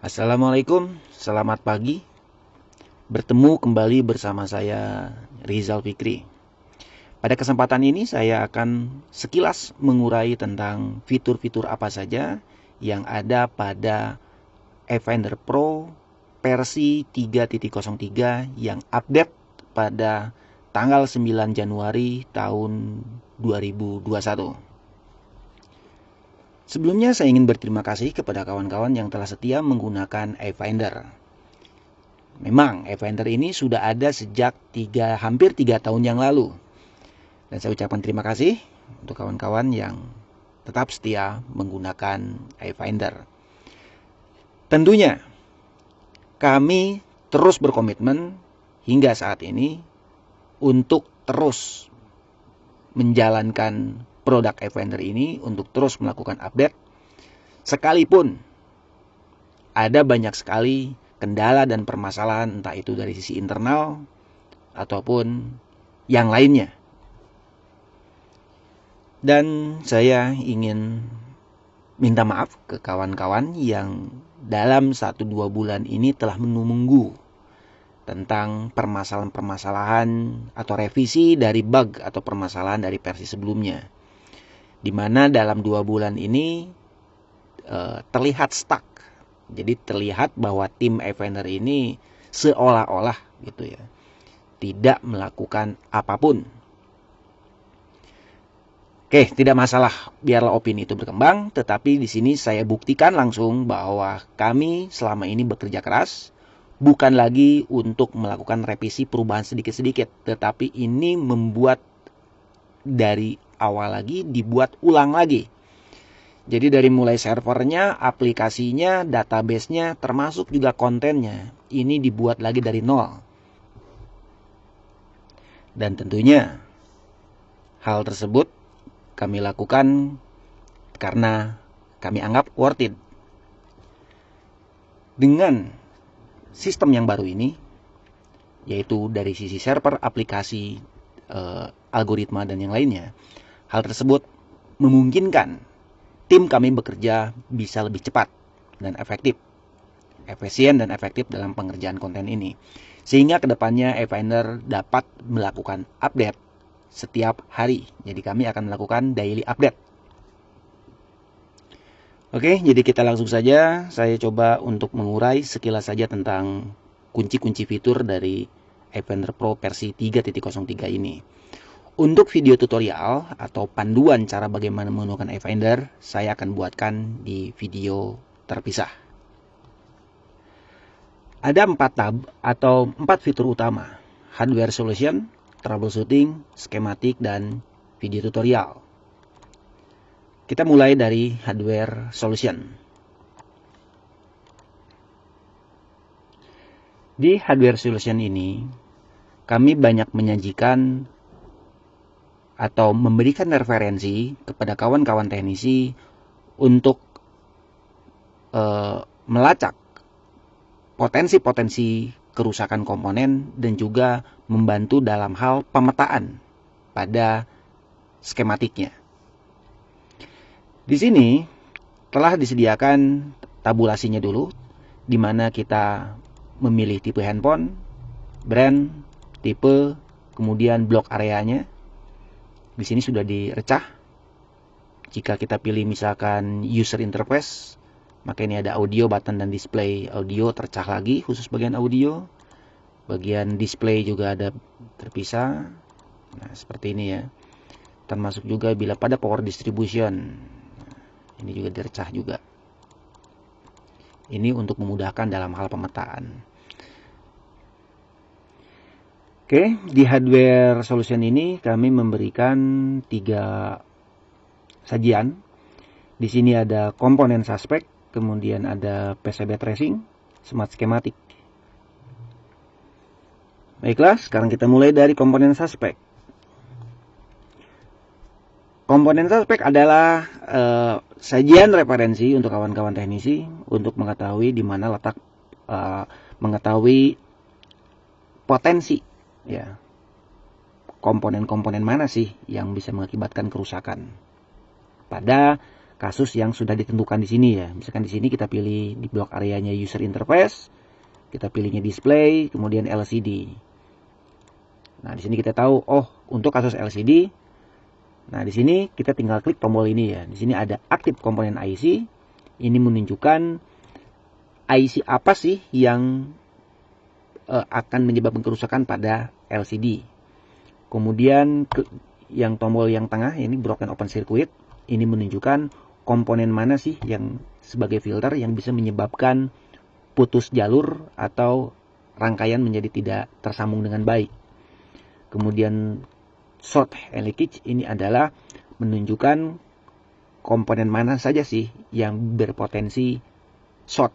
Assalamualaikum, selamat pagi. Bertemu kembali bersama saya Rizal Fikri. Pada kesempatan ini saya akan sekilas mengurai tentang fitur-fitur apa saja yang ada pada Efinder Pro versi 3.03 yang update pada tanggal 9 Januari tahun 2021. Sebelumnya saya ingin berterima kasih kepada kawan-kawan yang telah setia menggunakan Efinder. Memang Efinder ini sudah ada sejak hampir 3 tahun yang lalu. Dan saya ucapkan terima kasih untuk kawan-kawan yang tetap setia menggunakan Efinder. Tentunya kami terus berkomitmen hingga saat ini untuk terus menjalankan produk Efinder ini, untuk terus melakukan update, sekalipun ada banyak sekali kendala dan permasalahan, entah itu dari sisi internal ataupun yang lainnya. Dan saya ingin minta maaf ke kawan-kawan yang dalam 1-2 bulan ini telah menunggu tentang permasalahan-permasalahan atau revisi dari bug atau permasalahan dari versi sebelumnya, di mana dalam 2 bulan ini terlihat stuck. Jadi terlihat bahwa tim Efinder ini seolah-olah gitu ya, tidak melakukan apapun. Oke, tidak masalah, biarlah opini itu berkembang, tetapi di sini saya buktikan langsung bahwa kami selama ini bekerja keras, bukan lagi untuk melakukan revisi perubahan sedikit-sedikit, tetapi ini membuat dari awal lagi, dibuat ulang lagi. Jadi dari mulai servernya, aplikasinya, databasenya, termasuk juga kontennya, ini dibuat lagi dari nol. Dan tentunya hal tersebut kami lakukan karena kami anggap worth it. Dengan sistem yang baru ini, yaitu dari sisi server, aplikasi, algoritma, dan yang lainnya, hal tersebut memungkinkan tim kami bekerja bisa lebih cepat dan efektif, efisien dan efektif dalam pengerjaan konten ini. Sehingga kedepannya Efinder dapat melakukan update setiap hari. Jadi kami akan melakukan daily update. Oke, jadi kita langsung saja. Saya coba untuk mengurai sekilas saja tentang kunci-kunci fitur dari Efinder Pro versi 3.03 ini. Untuk video tutorial atau panduan cara bagaimana menggunakan Efinder, saya akan buatkan di video terpisah. Ada 4 tab atau 4 fitur utama: hardware solution, troubleshooting, schematic, dan video tutorial. Kita mulai dari hardware solution. Di hardware solution ini, kami banyak menyajikan atau memberikan referensi kepada kawan-kawan teknisi untuk melacak potensi-potensi kerusakan komponen dan juga membantu dalam hal pemetaan pada skematiknya. Di sini telah disediakan tabulasinya dulu, di mana kita memilih tipe handphone, brand, tipe, kemudian blok areanya. Di sini sudah direcah. Jika kita pilih misalkan user interface, maka ini ada audio, button, dan display audio tercah lagi khusus bagian audio. Bagian display juga ada terpisah. Nah, seperti ini ya. Termasuk juga bila pada power distribution. Ini juga direcah juga. Ini untuk memudahkan dalam hal pemetaan. Oke, di hardware solution ini kami memberikan 3 sajian. Di sini ada komponen suspek, kemudian ada PCB tracing, smart schematic. Baiklah, sekarang kita mulai dari komponen suspek. Komponen suspek adalah sajian referensi untuk kawan-kawan teknisi untuk mengetahui di mana letak, mengetahui potensi, ya, komponen-komponen mana sih yang bisa mengakibatkan kerusakan pada kasus yang sudah ditentukan di sini ya. Misalkan di sini kita pilih di blok areanya user interface, kita pilihnya display, kemudian LCD. Nah, di sini kita tahu, oh, untuk kasus LCD, nah di sini kita tinggal klik tombol ini ya. Di sini ada aktif komponen IC. Ini menunjukkan IC apa sih yang akan menyebabkan kerusakan pada LCD. Kemudian yang tombol yang tengah ini broken open circuit, ini menunjukkan komponen mana sih yang sebagai filter yang bisa menyebabkan putus jalur atau rangkaian menjadi tidak tersambung dengan baik. Kemudian short and leakage ini adalah menunjukkan komponen mana saja sih yang berpotensi short.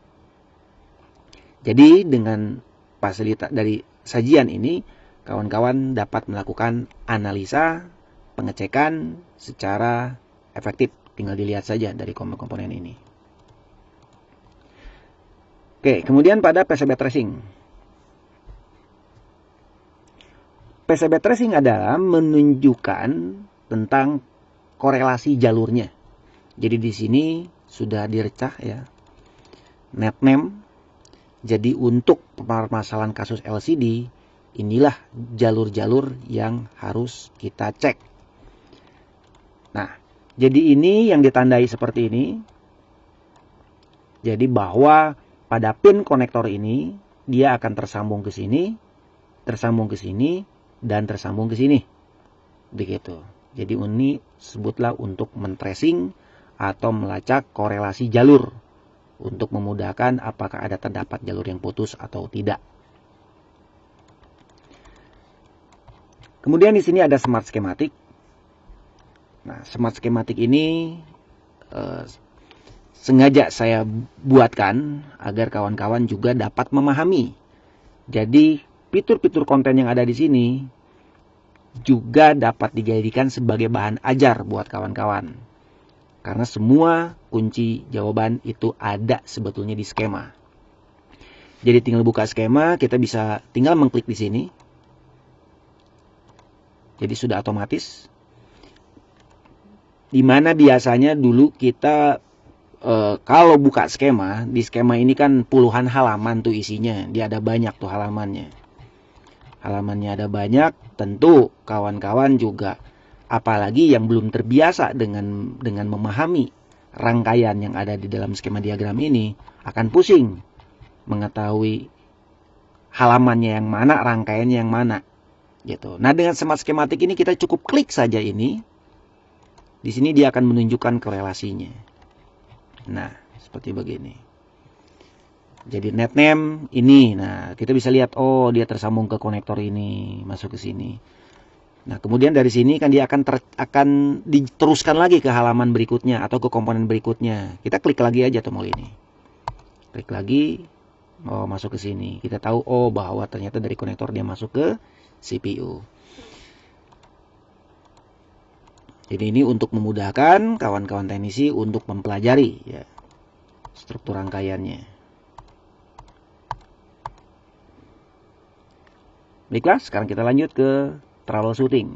Jadi dengan fasilitas dari sajian ini, kawan-kawan dapat melakukan analisa, pengecekan secara efektif. Tinggal dilihat saja dari komponen ini. Oke, kemudian pada PCB tracing. PCB tracing adalah menunjukkan tentang korelasi jalurnya. Jadi di sini sudah direcah ya. Net name. Jadi untuk permasalahan kasus LCD, inilah jalur-jalur yang harus kita cek. Nah, jadi ini yang ditandai seperti ini. Jadi bahwa pada pin konektor ini dia akan tersambung ke sini, dan tersambung ke sini. Begitu. Jadi ini sebutlah untuk men-tracing atau melacak korelasi jalur untuk memudahkan apakah ada terdapat jalur yang putus atau tidak. Kemudian di sini ada smart schematic. Nah, smart schematic ini sengaja saya buatkan agar kawan-kawan juga dapat memahami. Jadi fitur-fitur konten yang ada di sini juga dapat dijadikan sebagai bahan ajar buat kawan-kawan. Karena semua kunci jawaban itu ada sebetulnya di skema. Jadi tinggal buka skema, kita bisa tinggal mengklik di sini. Jadi sudah otomatis. Dimana biasanya dulu kita kalau buka skema, di skema ini kan puluhan halaman tuh isinya. Dia ada banyak tuh halamannya. Halamannya ada banyak, tentu kawan-kawan juga apalagi yang belum terbiasa dengan memahami rangkaian yang ada di dalam skema diagram ini akan pusing mengetahui halamannya yang mana, rangkaiannya yang mana gitu. Nah, dengan smart schematic ini kita cukup klik saja ini. Di sini dia akan menunjukkan korelasinya. Nah, seperti begini. Jadi net name ini. Nah, kita bisa lihat, oh dia tersambung ke konektor ini, masuk ke sini. Nah, kemudian dari sini kan dia akan diteruskan lagi ke halaman berikutnya atau ke komponen berikutnya. Kita klik lagi aja tombol ini. Klik lagi, oh masuk ke sini. Kita tahu, oh bahwa ternyata dari konektor dia masuk ke CPU. Jadi ini untuk memudahkan kawan-kawan teknisi untuk mempelajari ya, struktur rangkaiannya. Baiklah, sekarang kita lanjut ke troubleshooting.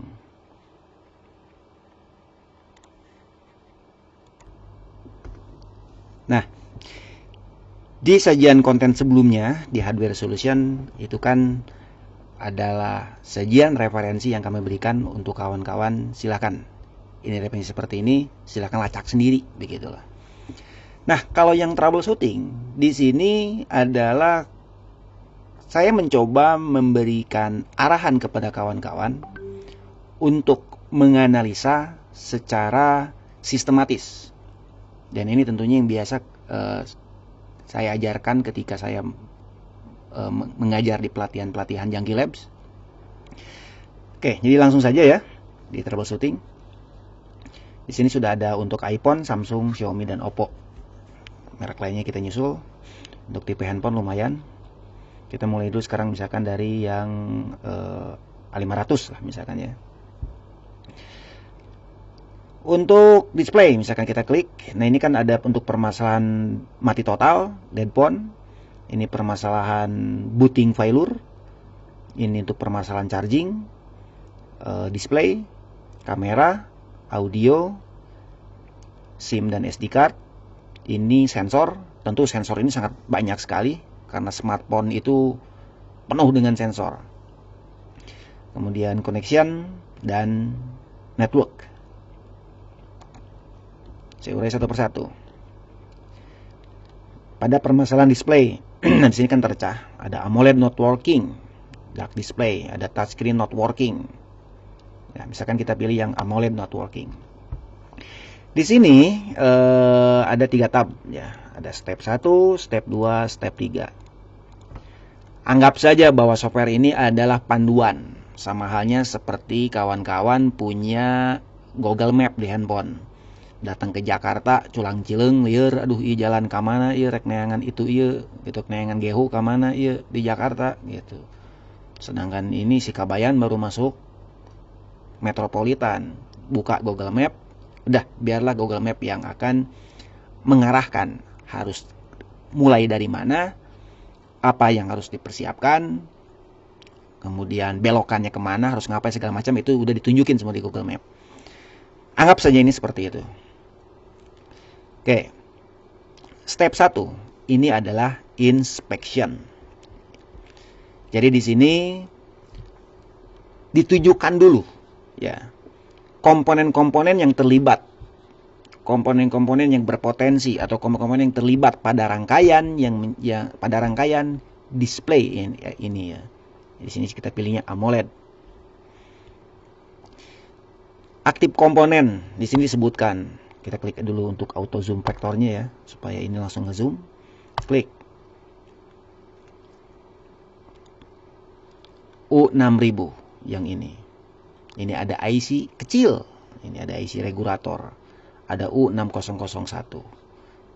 Nah, di sajian konten sebelumnya di Hardware Solution itu kan adalah sajian referensi yang kami berikan untuk kawan-kawan. Silakan. Ini referensi seperti ini, silakan lacak sendiri, begitulah. Nah, kalau yang troubleshooting di sini adalah saya mencoba memberikan arahan kepada kawan-kawan untuk menganalisa secara sistematis. Dan ini tentunya yang biasa saya ajarkan ketika saya mengajar di pelatihan-pelatihan Jangki Labs. Oke, jadi langsung saja ya di troubleshooting. Di sini sudah ada untuk iPhone, Samsung, Xiaomi, dan Oppo. Merek lainnya kita nyusul. Untuk tipe handphone lumayan. Kita mulai dulu sekarang misalkan dari yang A500 lah misalkan ya. Untuk display misalkan kita klik. Nah ini kan ada untuk permasalahan mati total, dead phone. Ini permasalahan booting failure. Ini untuk permasalahan charging, display, kamera, audio, SIM dan SD card. Ini sensor, tentu sensor ini sangat banyak sekali karena smartphone itu penuh dengan sensor. Kemudian connection dan network. Saya urai satu persatu. Pada permasalahan display, nah di sini kan tercah, ada AMOLED not working, dark display, ada touchscreen not working. Ya, misalkan kita pilih yang AMOLED not working. Di sini ada 3 tab ya, ada step 1, step 2, step 3. Anggap saja bahwa software ini adalah panduan, sama halnya seperti kawan-kawan punya Google Map di handphone. Datang ke Jakarta, culang cileng, lieur, aduh iya jalan ke mana, iya rek neangan itu iya, gitu neangan gehu ke mana iya di Jakarta gitu. Sedangkan ini si Kabayan baru masuk metropolitan, buka Google Map, udah biarlah Google Map yang akan mengarahkan harus mulai dari mana, apa yang harus dipersiapkan, kemudian belokannya kemana, harus ngapain segala macam, itu udah ditunjukin semua di Google Map. Anggap saja ini seperti itu. Oke, step 1 ini adalah inspection. Jadi di sini ditujukan dulu ya komponen-komponen yang terlibat, komponen-komponen yang berpotensi atau komponen yang terlibat pada rangkaian pada rangkaian display ini ya. Di sini kita pilihnya AMOLED. Aktif komponen di sini disebutkan. Kita klik dulu untuk auto zoom faktornya ya, supaya ini langsung ngezoom. Klik U6000 yang ini. Ini ada IC kecil, ini ada IC regulator, ada U6001,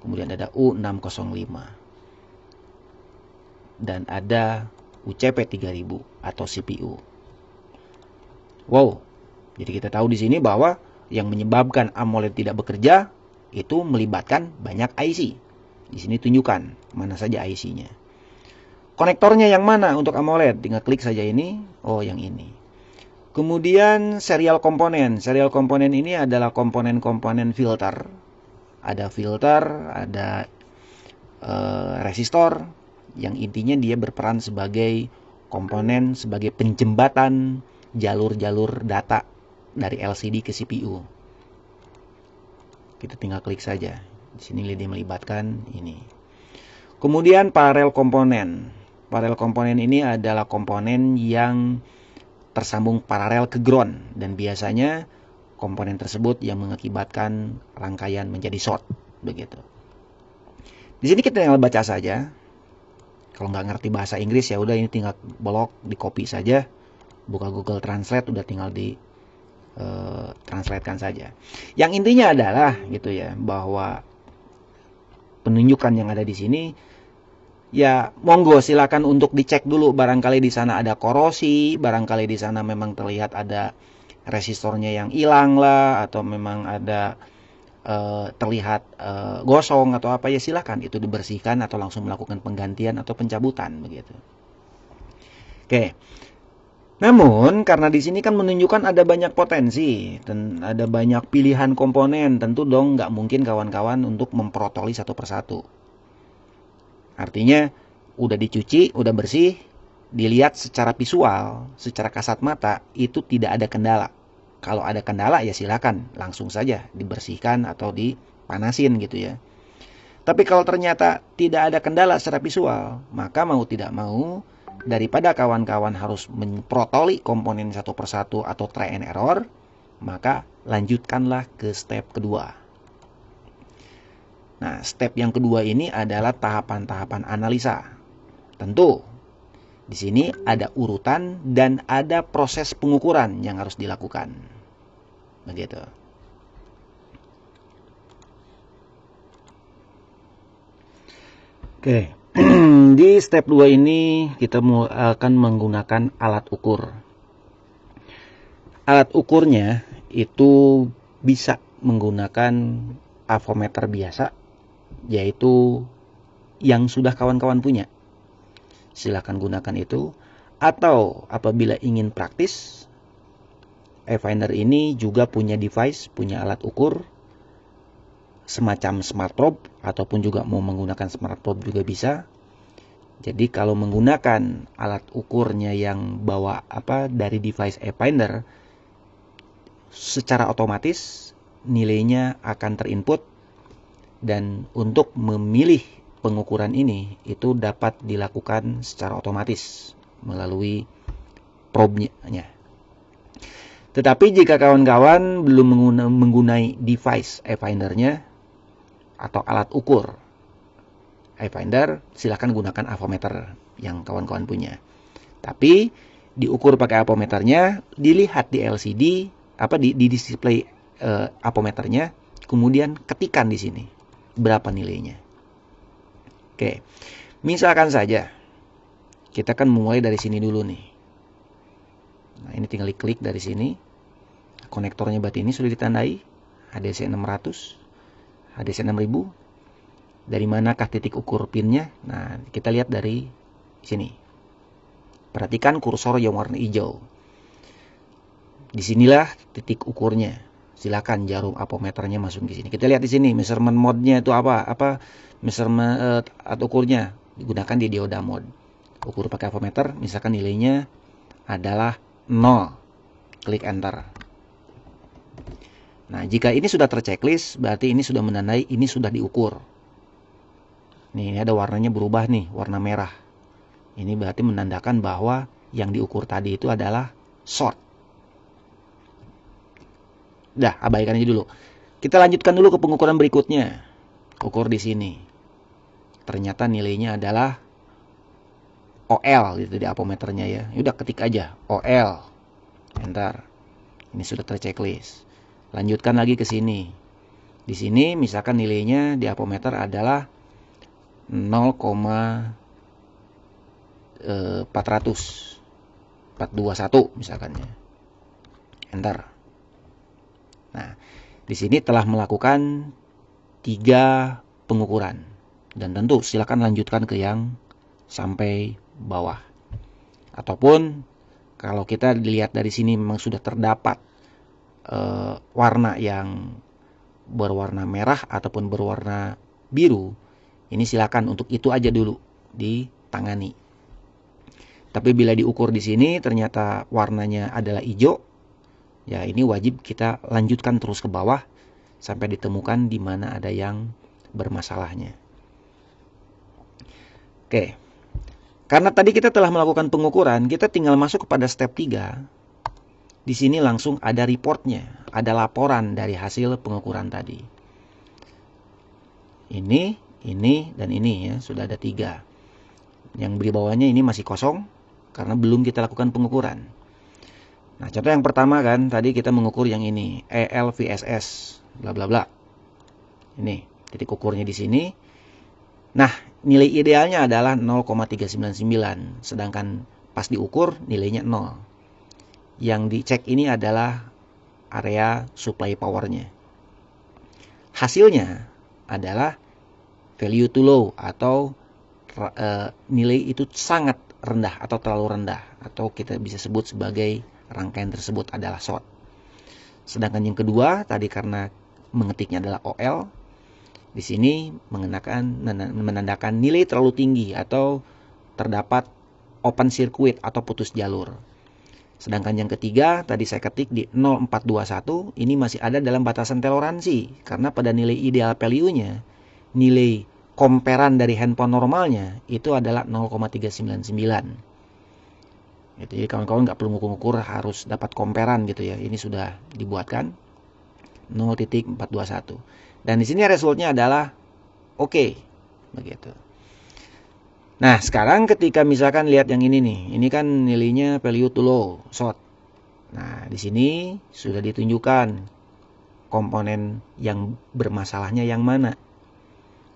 kemudian ada U605, dan ada UCP3000 atau CPU. Wow, jadi kita tahu di sini bahwa yang menyebabkan AMOLED tidak bekerja itu melibatkan banyak IC. Di sini tunjukkan mana saja IC-nya. Konektornya yang mana untuk AMOLED? Tinggal klik saja ini. Oh, yang ini. Kemudian serial komponen. Serial komponen ini adalah komponen-komponen filter. Ada filter, ada resistor, yang intinya dia berperan sebagai komponen, sebagai penjembatan jalur-jalur data dari LCD ke CPU. Kita tinggal klik saja. Di sini dia melibatkan ini. Kemudian paralel komponen. Paralel komponen ini adalah komponen yang tersambung paralel ke ground, dan biasanya komponen tersebut yang mengakibatkan rangkaian menjadi short begitu. Di sini kita tinggal baca saja. Kalau nggak ngerti bahasa Inggris ya udah ini tinggal blok, di copy saja. Buka Google Translate, udah tinggal di translatekan saja. Yang intinya adalah gitu ya, bahwa penunjukan yang ada di sini ya monggo silakan untuk dicek dulu, barangkali di sana ada korosi, barangkali di sana memang terlihat ada resistornya yang hilang lah, atau memang ada terlihat gosong atau apa, ya silakan itu dibersihkan atau langsung melakukan penggantian atau pencabutan begitu. Oke. Namun karena di sini kan menunjukkan ada banyak potensi dan ada banyak pilihan komponen, tentu dong nggak mungkin kawan-kawan untuk memprotoli satu persatu. Artinya udah dicuci, udah bersih, dilihat secara visual, secara kasat mata itu tidak ada kendala. Kalau ada kendala ya silakan langsung saja dibersihkan atau dipanasin gitu ya. Tapi kalau ternyata tidak ada kendala secara visual, maka mau tidak mau daripada kawan-kawan harus memprotoli komponen satu persatu atau try and error, maka lanjutkanlah ke step kedua. Nah, step yang kedua ini adalah tahapan-tahapan analisa. Tentu, di sini ada urutan dan ada proses pengukuran yang harus dilakukan. Begitu. Oke. Di step 2 ini kita akan menggunakan alat ukur. Alat ukurnya itu bisa menggunakan avometer biasa, yaitu yang sudah kawan-kawan punya. Silakan gunakan itu. Atau apabila ingin praktis, iFinder ini juga punya device, punya alat ukur semacam smart probe ataupun juga mau menggunakan smart probe juga bisa. Jadi kalau menggunakan alat ukurnya yang bawa dari device App-Finder, secara otomatis nilainya akan terinput, dan untuk memilih pengukuran ini itu dapat dilakukan secara otomatis melalui probe-nya. Tetapi jika kawan-kawan belum menggunakan device App-Finder-nya atau alat ukur App-Finder, silahkan gunakan avometer yang kawan-kawan punya. Tapi diukur pakai avometernya, dilihat di LCD, di display avometernya, kemudian ketikan di sini berapa nilainya. Oke, misalkan saja kita kan mulai dari sini dulu nih. Nah, ini tinggal klik dari sini. Konektornya berarti ini sudah ditandai HDC 600, HDC 6000. Dari manakah titik ukur pinnya? Nah, kita lihat dari sini. Perhatikan kursor yang warna hijau. Disinilah titik ukurnya. Silakan jarum avometernya masuk di sini. Kita lihat di sini measurement mode-nya itu apa? Measurement atau ukurnya digunakan di dioda mode. Ukur pakai avometer, misalkan nilainya adalah 0. Klik enter. Nah, jika ini sudah terchecklist, berarti ini sudah menandai ini sudah diukur. Nih, ini ada warnanya berubah nih, warna merah. Ini berarti menandakan bahwa yang diukur tadi itu adalah short. Dah, abaikan aja dulu. Kita lanjutkan dulu ke pengukuran berikutnya. Ukur di sini. Ternyata nilainya adalah OL gitu di avometernya ya. Udah ketik aja OL. Enter. Ini sudah terchecklist. Lanjutkan lagi ke sini. Di sini misalkan nilainya di avometer adalah 421 misalkannya. Enter. Nah, di sini telah melakukan 3 pengukuran, dan tentu silakan lanjutkan ke yang sampai bawah. Ataupun kalau kita dilihat dari sini memang sudah terdapat warna yang berwarna merah ataupun berwarna biru, ini silakan untuk itu aja dulu ditangani. Tapi bila diukur di sini ternyata warnanya adalah hijau, ya ini wajib kita lanjutkan terus ke bawah sampai ditemukan di mana ada yang bermasalahnya. Oke. Karena tadi kita telah melakukan pengukuran, kita tinggal masuk kepada step 3. Di sini langsung ada reportnya, ada laporan dari hasil pengukuran tadi. Ini, dan ini ya, sudah ada 3. Yang di bawahnya ini masih kosong karena belum kita lakukan pengukuran. Nah, contoh yang pertama kan, tadi kita mengukur yang ini, ELVSS, bla bla bla. Ini, titik ukurnya di sini. Nah, nilai idealnya adalah 0,399, sedangkan pas diukur nilainya 0. Yang dicek ini adalah area supply powernya. Hasilnya adalah value too low atau nilai itu sangat rendah atau terlalu rendah, atau kita bisa sebut sebagai rangkaian tersebut adalah short. Sedangkan yang kedua tadi karena mengetiknya adalah OL, di sini menandakan nilai terlalu tinggi atau terdapat open circuit atau putus jalur. Sedangkan yang ketiga tadi saya ketik di 0421, ini masih ada dalam batasan toleransi karena pada nilai ideal value-nya, nilai comparan dari handphone normalnya itu adalah 0,399. Jadi kawan-kawan nggak perlu ngukur harus dapat comparan gitu ya. Ini sudah dibuatkan 0,421. Dan di sini resultnya adalah oke, begitu. Nah, sekarang ketika misalkan lihat yang ini nih, ini kan nilainya value too low, short. Nah, di sini sudah ditunjukkan komponen yang bermasalahnya yang mana.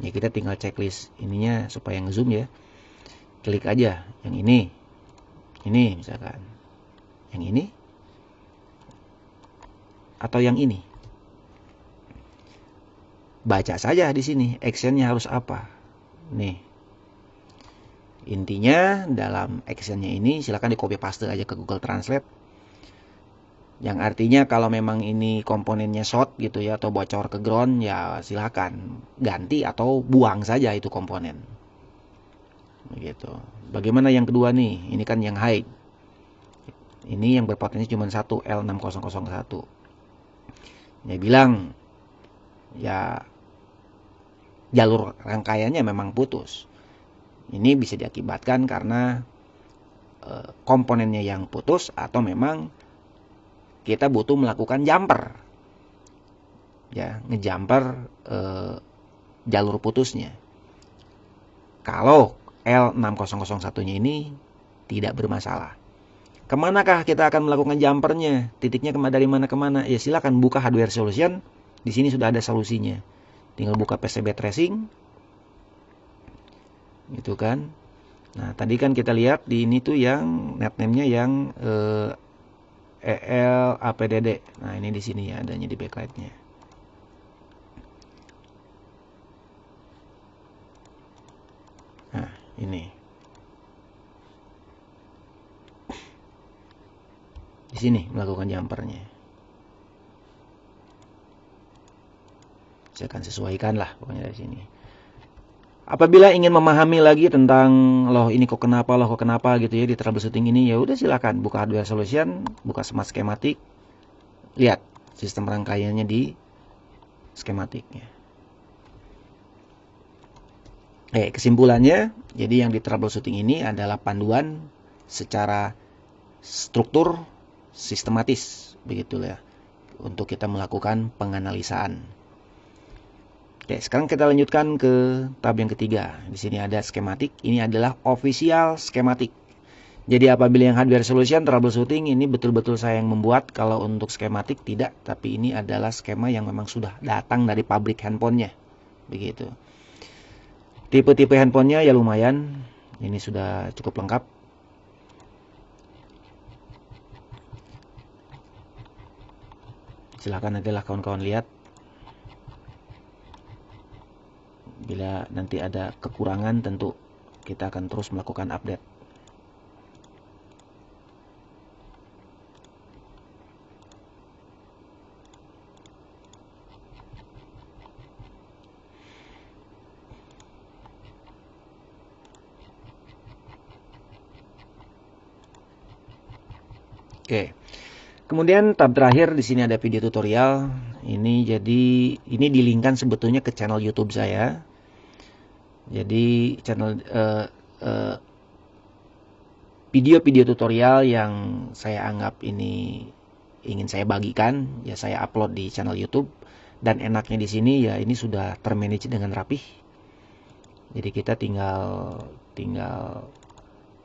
Ya, kita tinggal checklist ininya supaya ngezoom ya. Klik aja yang ini misalkan, yang ini, atau yang ini. Baca saja di sini, actionnya harus apa. Nih. Intinya dalam actionnya ini silakan di copy paste aja ke Google Translate. Yang artinya kalau memang ini komponennya short gitu ya, atau bocor ke ground, ya silakan ganti atau buang saja itu komponen. Begitu. Bagaimana yang kedua nih? Ini kan yang high. Ini yang berpotensi cuma satu, L6001. Dia bilang ya jalur rangkaiannya memang putus. Ini bisa diakibatkan karena komponennya yang putus atau memang kita butuh melakukan jumper, ya, ngejumper jalur putusnya. Kalau L6001-nya ini tidak bermasalah. Kemanakah kita akan melakukan jumpernya? Titiknya dari mana ke mana? Ya silakan buka hardware solution. Di sini sudah ada solusinya. Tinggal buka PCB tracing, gitu kan. Nah, tadi kan kita lihat di ini tuh yang netname-nya yang ELAPDD. Nah, ini di sini ya adanya di backlight-nya. Nah, ini. Di sini melakukan jumpernya. Saya akan sesuaikan lah pokoknya dari sini. Apabila ingin memahami lagi tentang loh ini kok kenapa gitu ya di troubleshooting ini, ya udah silakan buka hardware solution, buka smart schematic, lihat sistem rangkaiannya di skematiknya. Kesimpulannya, jadi yang di troubleshooting ini adalah panduan secara struktur sistematis begitulah ya, untuk kita melakukan penganalisaan. Sekarang kita lanjutkan ke tab yang ketiga. Di sini ada skematik. Ini adalah official skematik. Jadi apabila yang hardware solution troubleshooting ini betul-betul saya yang membuat. Kalau untuk skematik tidak, tapi ini adalah skema yang memang sudah datang dari pabrik handphonenya. Begitu. Tipe-tipe handphonenya ya lumayan. Ini sudah cukup lengkap. Silahkan nantilah kawan-kawan lihat. Bila nanti ada kekurangan tentu kita akan terus melakukan update. Oke. Kemudian tab terakhir di sini ada video tutorial. Ini dilinkkan sebetulnya ke channel YouTube saya. Jadi channel video-video tutorial yang saya anggap ini ingin saya bagikan, ya saya upload di channel YouTube. Dan enaknya di sini ya ini sudah termanage dengan rapih. Jadi kita tinggal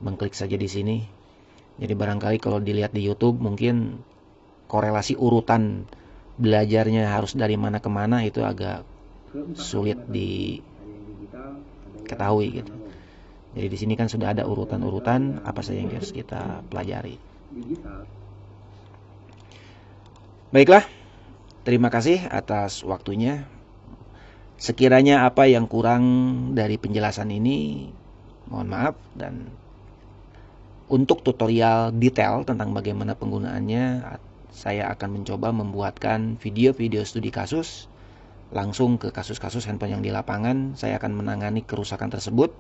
mengklik saja di sini. Jadi barangkali kalau dilihat di YouTube mungkin korelasi urutan belajarnya harus dari mana ke mana itu agak sulit diketahui gitu. Jadi di sini kan sudah ada urutan-urutan apa saja yang harus kita pelajari. Baiklah, terima kasih atas waktunya. Sekiranya apa yang kurang dari penjelasan ini, mohon maaf. Dan untuk tutorial detail tentang bagaimana penggunaannya, saya akan mencoba membuatkan video-video studi kasus langsung ke kasus-kasus handphone yang di lapangan. Saya akan menangani kerusakan tersebut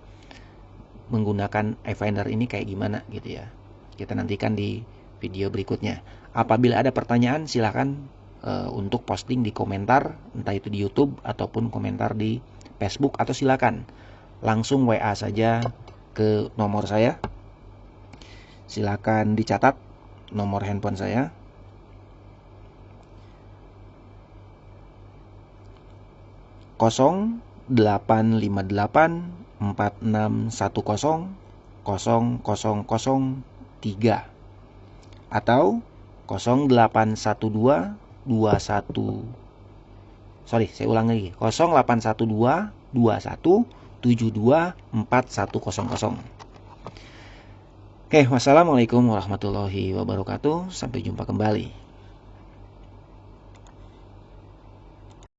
menggunakan iFinder ini kayak gimana gitu ya. Kita nantikan di video berikutnya. Apabila ada pertanyaan silahkan untuk posting di komentar, entah itu di YouTube ataupun komentar di Facebook, atau silakan langsung WA saja ke nomor saya. Silakan dicatat nomor handphone saya. +85846100003 atau 081221717241. Oke, wassalamualaikum warahmatullahi wabarakatuh. Sampai jumpa kembali.